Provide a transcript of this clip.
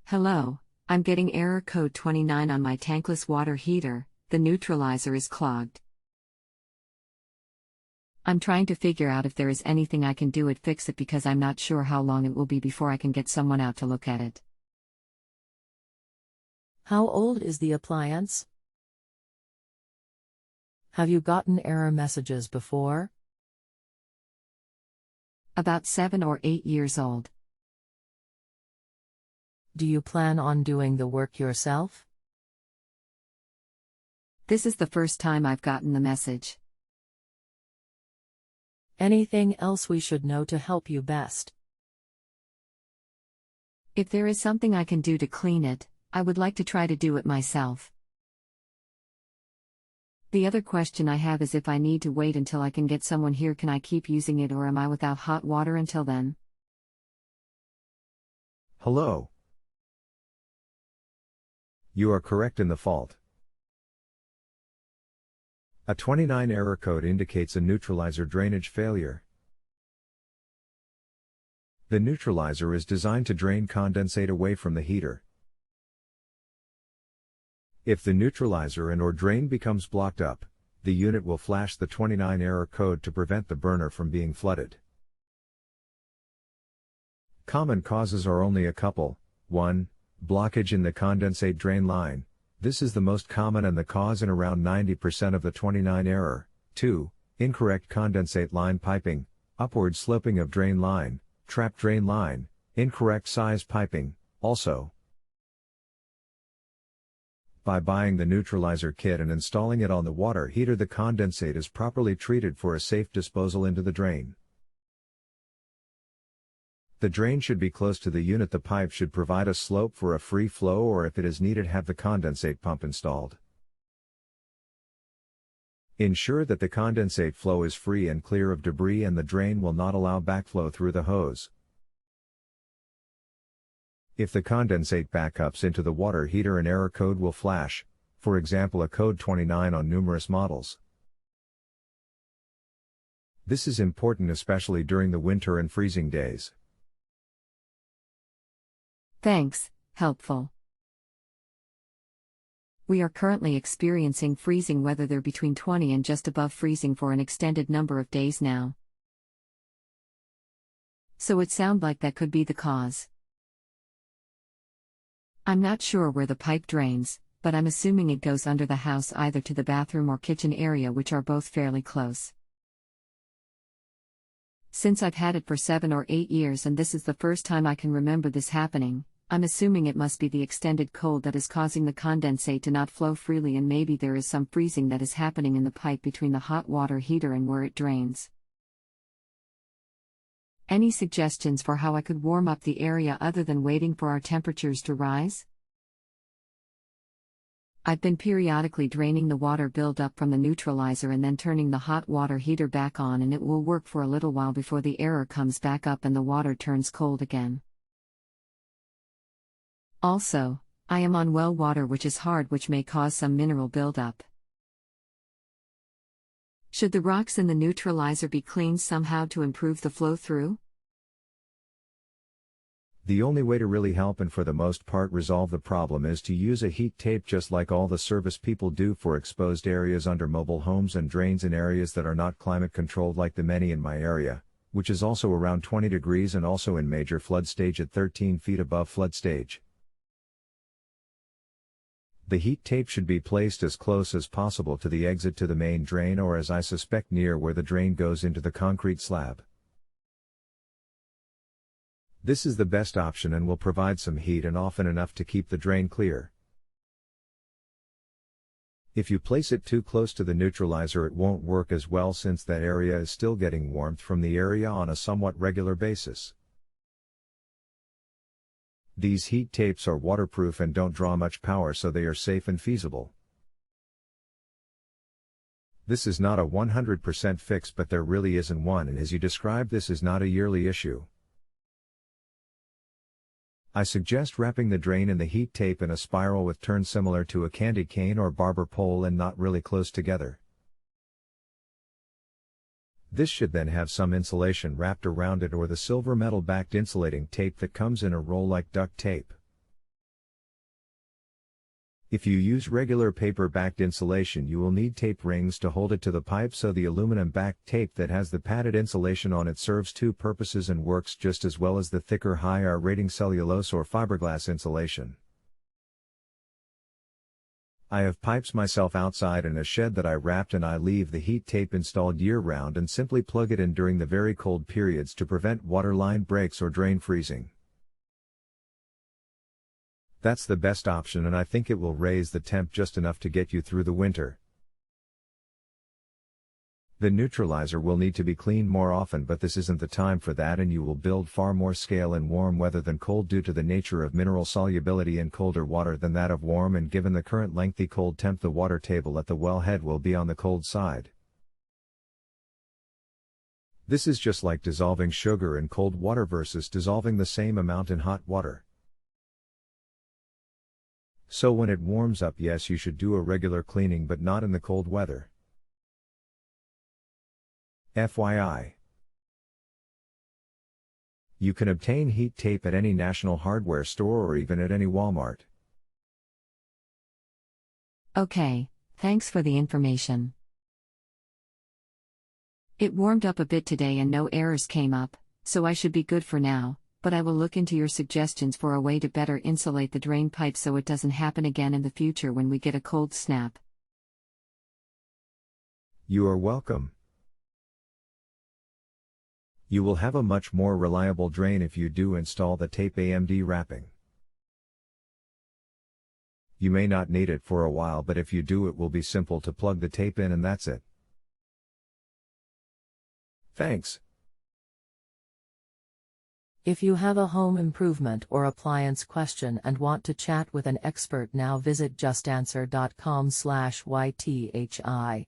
Hello, I'm getting error code 29 on my tankless water heater, the neutralizer is clogged. I'm trying to figure out if there is anything I can do to fix it because I'm not sure how long it will be before I can get someone out to look at it. How old is the appliance? Have you gotten error messages before? About 7 or 8 years old. Do you plan on doing the work yourself? This is the first time I've gotten the message. Anything else we should know to help you best? If there is something I can do to clean it, I would like to try to do it myself. The other question I have is if I need to wait until I can get someone here, can I keep using it or am I without hot water until then? Hello. You are correct in the fault. A 29 error code indicates a neutralizer drainage failure. The neutralizer is designed to drain condensate away from the heater. If the neutralizer and/or drain becomes blocked up, the unit will flash the 29 error code to prevent the burner from being flooded. Common causes are only a couple. 1. Blockage in the condensate drain line. This is the most common and the cause in around 90% of the 29 error. 2. Incorrect condensate line piping, upward sloping of drain line, trapped drain line, incorrect size piping, also. By buying the neutralizer kit and installing it on the water heater, the condensate is properly treated for a safe disposal into the drain. The drain should be close to the unit. The pipe should provide a slope for a free flow, or if it is needed, have the condensate pump installed. Ensure that the condensate flow is free and clear of debris and the drain will not allow backflow through the hose. If the condensate backups into the water heater, an error code will flash, for example a code 29 on numerous models. This is important especially during the winter and freezing days. Thanks, helpful. We are currently experiencing freezing weather there between 20 and just above freezing for an extended number of days now. So it sounds like that could be the cause. I'm not sure where the pipe drains, but I'm assuming it goes under the house either to the bathroom or kitchen area, which are both fairly close. Since I've had it for 7 or 8 years and this is the first time I can remember this happening, I'm assuming it must be the extended cold that is causing the condensate to not flow freely, and maybe there is some freezing that is happening in the pipe between the hot water heater and where it drains. Any suggestions for how I could warm up the area other than waiting for our temperatures to rise? I've been periodically draining the water buildup from the neutralizer and then turning the hot water heater back on, and it will work for a little while before the error comes back up and the water turns cold again. Also, I am on well water, which is hard, which may cause some mineral buildup. Should the rocks in the neutralizer be cleaned somehow to improve the flow through? The only way to really help and for the most part resolve the problem is to use a heat tape, just like all the service people do for exposed areas under mobile homes and drains in areas that are not climate controlled, like the many in my area, which is also around 20 degrees and also in major flood stage at 13 feet above flood stage. The heat tape should be placed as close as possible to the exit to the main drain, or as I suspect near where the drain goes into the concrete slab. This is the best option and will provide some heat and often enough to keep the drain clear. If you place it too close to the neutralizer, it won't work as well, since that area is still getting warmth from the area on a somewhat regular basis. These heat tapes are waterproof and don't draw much power, so they are safe and feasible. This is not a 100% fix, but there really isn't one, and as you described, this is not a yearly issue. I suggest wrapping the drain in the heat tape in a spiral with turn similar to a candy cane or barber pole and not really close together. This should then have some insulation wrapped around it, or the silver metal backed insulating tape that comes in a roll like duct tape. If you use regular paper-backed insulation, you will need tape rings to hold it to the pipe, so the aluminum-backed tape that has the padded insulation on it serves two purposes and works just as well as the thicker high-R rating cellulose or fiberglass insulation. I have pipes myself outside in a shed that I wrapped, and I leave the heat tape installed year-round and simply plug it in during the very cold periods to prevent water line breaks or drain freezing. That's the best option, and I think it will raise the temp just enough to get you through the winter. The neutralizer will need to be cleaned more often, but this isn't the time for that, and you will build far more scale in warm weather than cold due to the nature of mineral solubility in colder water than that of warm, and given the current lengthy cold temp, the water table at the wellhead will be on the cold side. This is just like dissolving sugar in cold water versus dissolving the same amount in hot water. So when it warms up, yes, you should do a regular cleaning, but not in the cold weather. FYI. You can obtain heat tape at any national hardware store or even at any Walmart. Okay, thanks for the information. It warmed up a bit today and no errors came up, so I should be good for now, but I will look into your suggestions for a way to better insulate the drain pipe so it doesn't happen again in the future when we get a cold snap. You are welcome. You will have a much more reliable drain if you do install the tape AMD wrapping. You may not need it for a while, but if you do, it will be simple to plug the tape in and that's it. Thanks. If you have a home improvement or appliance question and want to chat with an expert now, visit JustAnswer.com/YTHI.